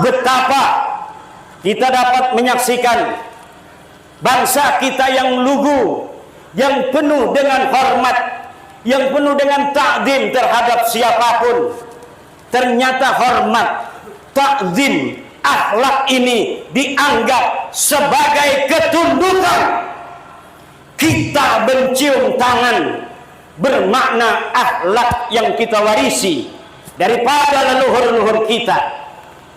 betapa kita dapat menyaksikan bangsa kita yang lugu, yang penuh dengan hormat, yang penuh dengan takzim terhadap siapapun. Ternyata hormat, takzim, akhlak ini dianggap sebagai ketundukan. Kita mencium tangan bermakna akhlak yang kita warisi daripada leluhur-leluhur kita.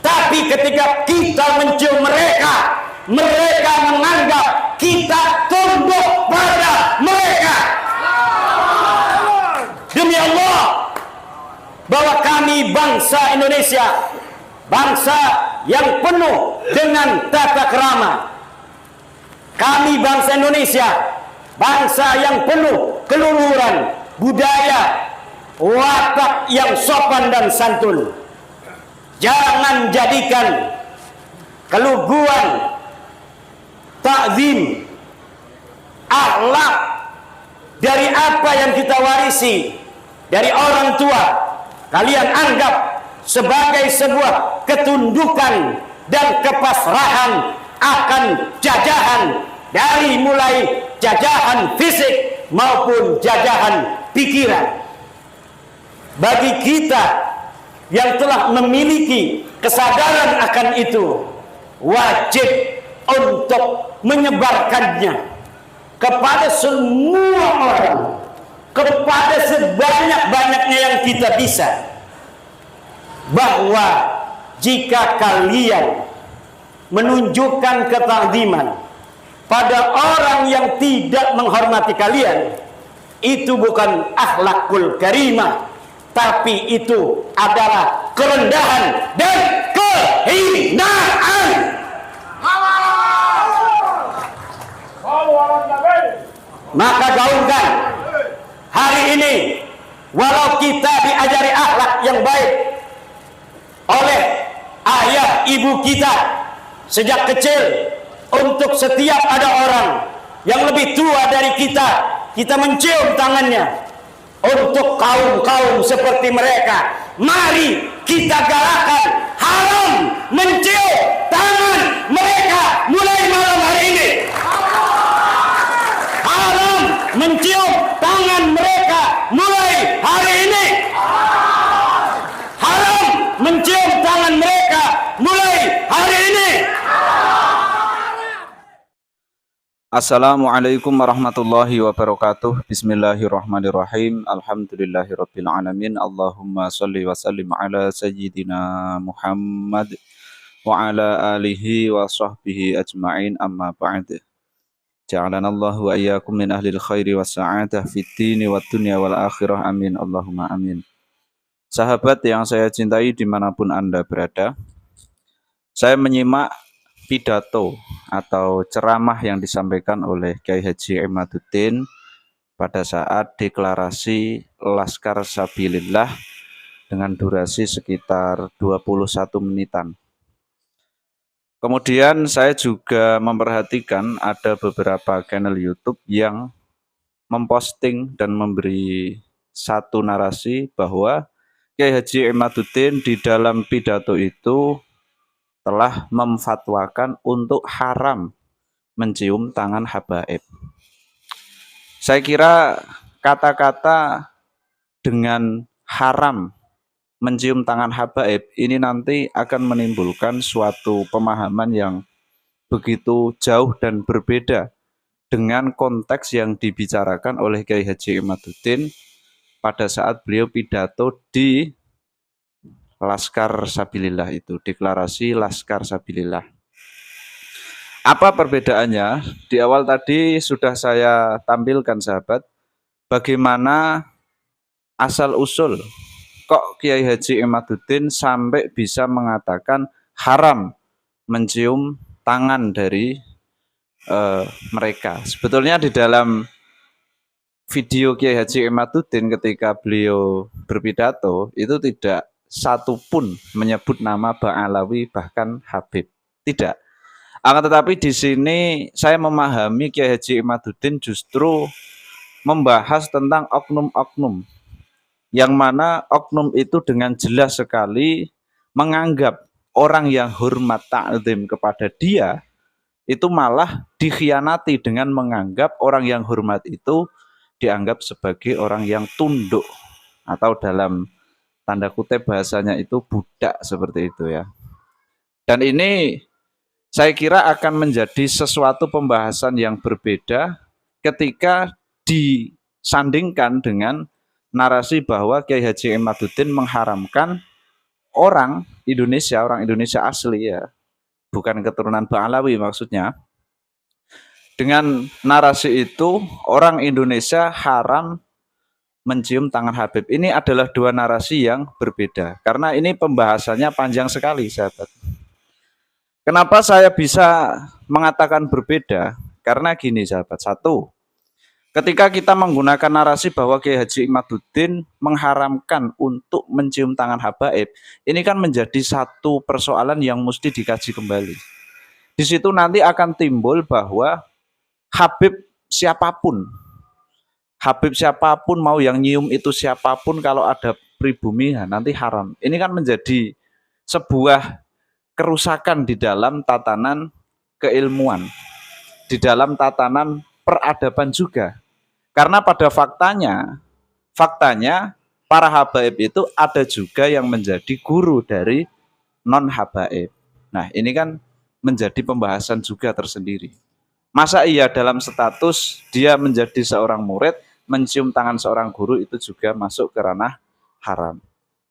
Tapi ketika kita mencium mereka, mereka menganggap kita tunduk pada mereka. Demi Allah, bahwa kami bangsa Indonesia, bangsa yang penuh dengan tata krama. Kami bangsa Indonesia, bangsa yang penuh keluhuran, budaya, watak yang sopan dan santun. Jangan jadikan keluguan, takzim, akhlak dari apa yang kita warisi dari orang tua, kalian anggap sebagai sebuah ketundukan dan kepasrahan akan jajahan, dari mulai jajahan fisik maupun jajahan pikiran. Bagi kita yang telah memiliki kesadaran akan itu, wajib untuk menyebarkannya kepada semua orang, kepada sebanyak-banyaknya yang kita bisa, bahwa jika kalian menunjukkan ketakziman pada orang yang tidak menghormati kalian, itu bukan akhlakul karimah, tapi itu adalah kerendahan dan kehinaan. Maka gaungkan hari ini, walau kita diajari akhlak yang baik oleh ayah ibu kita sejak kecil, untuk setiap ada orang yang lebih tua dari kita, kita mencium tangannya. Untuk kaum-kaum seperti mereka, mari kita galakan haram mencium tangan mereka mulai malam hari ini. Haram mencium tangan mereka mulai hari ini. Haram mencium tangan mereka mulai hari ini. Assalamualaikum warahmatullahi wabarakatuh. Bismillahirrahmanirrahim. Alhamdulillahirabbil alamin. Allahumma shalli wa sallim ala sayyidina Muhammad wa ala alihi wa sahbihi ajma'in, amma ba'd. Ja'alanallahu wa iyyakum min ahlil khairi was sa'adah fid dini wad dunya wal akhirah. Amin. Allahumma amin. Sahabat yang saya cintai dimanapun Anda berada, saya menyimak pidato atau ceramah yang disampaikan oleh Kiai Haji Imaduddin pada saat deklarasi Laskar Sabilillah dengan durasi sekitar 21 menitan. Kemudian saya juga memperhatikan ada beberapa channel YouTube yang memposting dan memberi satu narasi bahwa Kiai Haji Imaduddin di dalam pidato itu telah memfatwakan untuk haram mencium tangan habaib. Saya kira kata-kata dengan haram mencium tangan habaib ini nanti akan menimbulkan suatu pemahaman yang begitu jauh dan berbeda dengan konteks yang dibicarakan oleh Kiai Haji Imaduddin pada saat beliau pidato di Laskar Sabilillah itu, deklarasi Laskar Sabilillah. Apa perbedaannya? Di awal tadi sudah saya tampilkan sahabat, bagaimana asal-usul kok Kiai Haji Imaduddin sampai bisa mengatakan haram mencium tangan dari mereka. Sebetulnya di dalam video Kiai Haji Imaduddin ketika beliau berpidato itu tidak satu pun menyebut nama Ba'alawi bahkan Habib, tidak. Akan tetapi di sini saya memahami Kiai Haji Imaduddin justru membahas tentang oknum-oknum, yang mana oknum itu dengan jelas sekali menganggap orang yang hormat ta'zim kepada dia itu malah dikhianati dengan menganggap orang yang hormat itu dianggap sebagai orang yang tunduk atau dalam tanda kutip bahasanya itu budak seperti itu ya. Dan ini saya kira akan menjadi sesuatu pembahasan yang berbeda ketika disandingkan dengan narasi bahwa Kiai Haji Imaduddin mengharamkan orang Indonesia asli ya, bukan keturunan Ba'alawi maksudnya. Dengan narasi itu orang Indonesia haram mencium tangan Habib. Ini adalah dua narasi yang berbeda karena ini pembahasannya panjang sekali sahabat. Kenapa saya bisa mengatakan berbeda? Karena gini sahabat, satu, ketika kita menggunakan narasi bahwa Kiai Haji Imaduddin mengharamkan untuk mencium tangan habaib, ini kan menjadi satu persoalan yang mesti dikaji kembali. Di situ nanti akan timbul bahwa Habib siapapun mau yang nyium itu siapapun, kalau ada pribumi nanti haram. Ini kan menjadi sebuah kerusakan di dalam tatanan keilmuan, di dalam tatanan peradaban juga. Karena pada faktanya para habaib itu ada juga yang menjadi guru dari non habaib. Nah, ini kan menjadi pembahasan juga tersendiri. Masa iya dalam status dia menjadi seorang murid, mencium tangan seorang guru itu juga masuk ke ranah haram.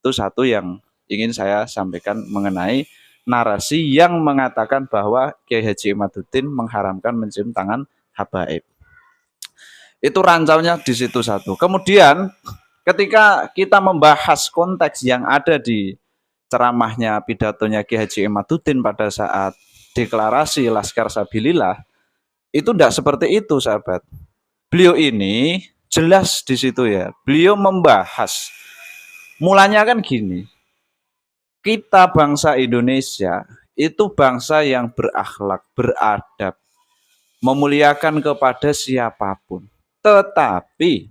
Itu satu yang ingin saya sampaikan mengenai narasi yang mengatakan bahwa Kiai Haji Imaduddin mengharamkan mencium tangan habaib. Itu rancaunya di situ satu. Kemudian ketika kita membahas konteks yang ada di ceramahnya, pidatonya Kiai Haji Imaduddin pada saat deklarasi Laskar Sabilillah, itu tidak seperti itu sahabat. Beliau ini jelas di situ ya. Beliau membahas, mulanya kan gini, kita bangsa Indonesia itu bangsa yang berakhlak, beradab, memuliakan kepada siapapun. Tetapi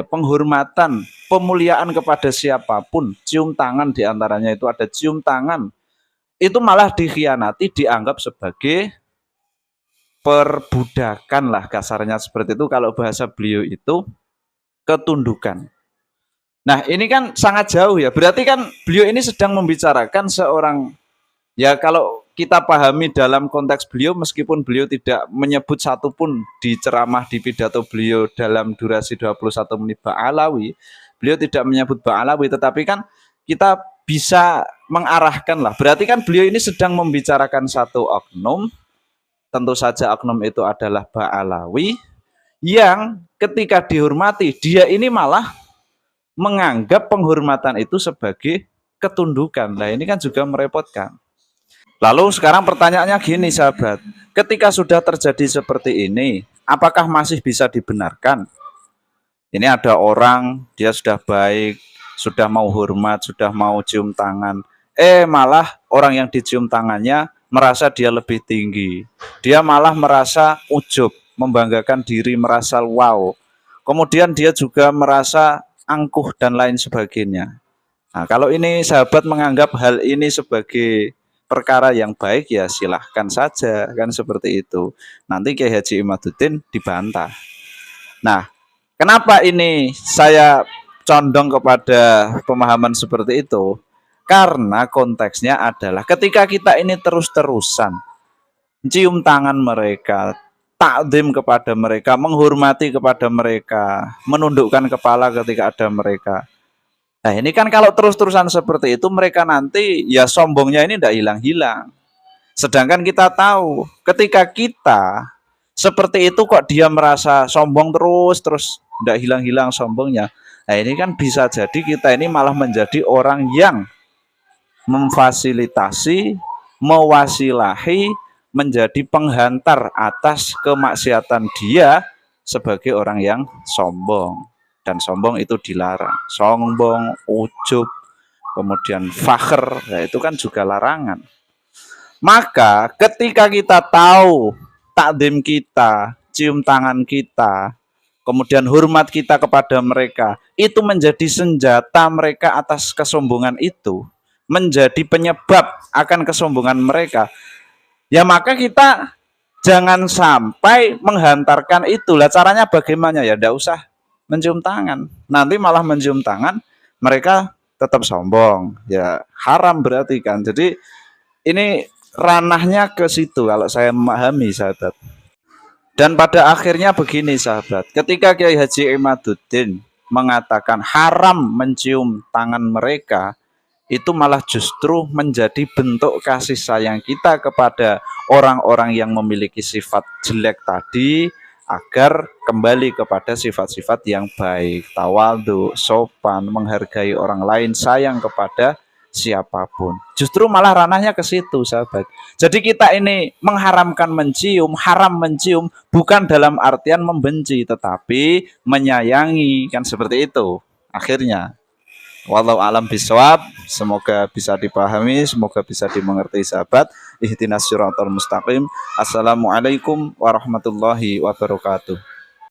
penghormatan, pemuliaan kepada siapapun, cium tangan diantaranya itu ada cium tangan, itu malah dikhianati, dianggap sebagai perbudakan lah kasarnya seperti itu. Kalau bahasa beliau itu ketundukan. Nah ini kan sangat jauh ya, berarti kan beliau ini sedang membicarakan seorang, ya kalau kita pahami dalam konteks beliau, meskipun beliau tidak menyebut satupun di ceramah, di pidato beliau dalam durasi 21 menit Ba'alawi, beliau tidak menyebut Ba'alawi, tetapi kan kita bisa mengarahkan lah, berarti kan beliau ini sedang membicarakan satu oknum, tentu saja oknum itu adalah Ba'alawi, yang ketika dihormati, dia ini malah menganggap penghormatan itu sebagai ketundukan. Nah ini kan juga merepotkan. Lalu sekarang pertanyaannya gini sahabat, ketika sudah terjadi seperti ini, apakah masih bisa dibenarkan? Ini ada orang, dia sudah baik, sudah mau hormat, sudah mau cium tangan, malah orang yang dicium tangannya merasa dia lebih tinggi, dia malah merasa ujub, membanggakan diri, merasa wow, kemudian dia juga merasa angkuh dan lain sebagainya. Nah, kalau ini sahabat menganggap hal ini sebagai perkara yang baik, ya silahkan saja, kan seperti itu. Nanti Kiai Haji Imaduddin dibantah. Nah, kenapa ini saya condong kepada pemahaman seperti itu? Karena konteksnya adalah ketika kita ini terus-terusan cium tangan mereka, takdim kepada mereka, menghormati kepada mereka, menundukkan kepala ketika ada mereka. Nah ini kan kalau terus-terusan seperti itu, mereka nanti ya sombongnya ini tidak hilang-hilang. Sedangkan kita tahu ketika kita seperti itu kok dia merasa sombong terus tidak hilang-hilang sombongnya. Nah ini kan bisa jadi kita ini malah menjadi orang yang memfasilitasi, mewasilahi, menjadi penghantar atas kemaksiatan dia sebagai orang yang sombong. Dan sombong itu dilarang. Sombong, ujub, kemudian fakhr, ya itu kan juga larangan. Maka ketika kita tahu takdim kita, cium tangan kita, kemudian hormat kita kepada mereka, itu menjadi senjata mereka atas kesombongan itu, menjadi penyebab akan kesombongan mereka, ya maka kita jangan sampai menghantarkan itulah. Caranya bagaimana ya? Tidak usah mencium tangan. Nanti malah mencium tangan, mereka tetap sombong. Ya haram berarti kan. Jadi ini ranahnya ke situ kalau saya memahami, sahabat. Dan pada akhirnya begini, sahabat. Ketika Kiai Haji Imaduddin mengatakan haram mencium tangan mereka, itu malah justru menjadi bentuk kasih sayang kita kepada orang-orang yang memiliki sifat jelek tadi, agar kembali kepada sifat-sifat yang baik, tawadhu, sopan, menghargai orang lain, sayang kepada siapapun. Justru malah ranahnya ke situ, sahabat. Jadi kita ini mengharamkan mencium, haram mencium, bukan dalam artian membenci, tetapi menyayangi, kan seperti itu akhirnya. Wallahu alam bisawab. Semoga bisa dipahami, semoga bisa dimengerti, sahabat. Ihdinas siratal mustaqim. Assalamualaikum warahmatullahi wabarakatuh.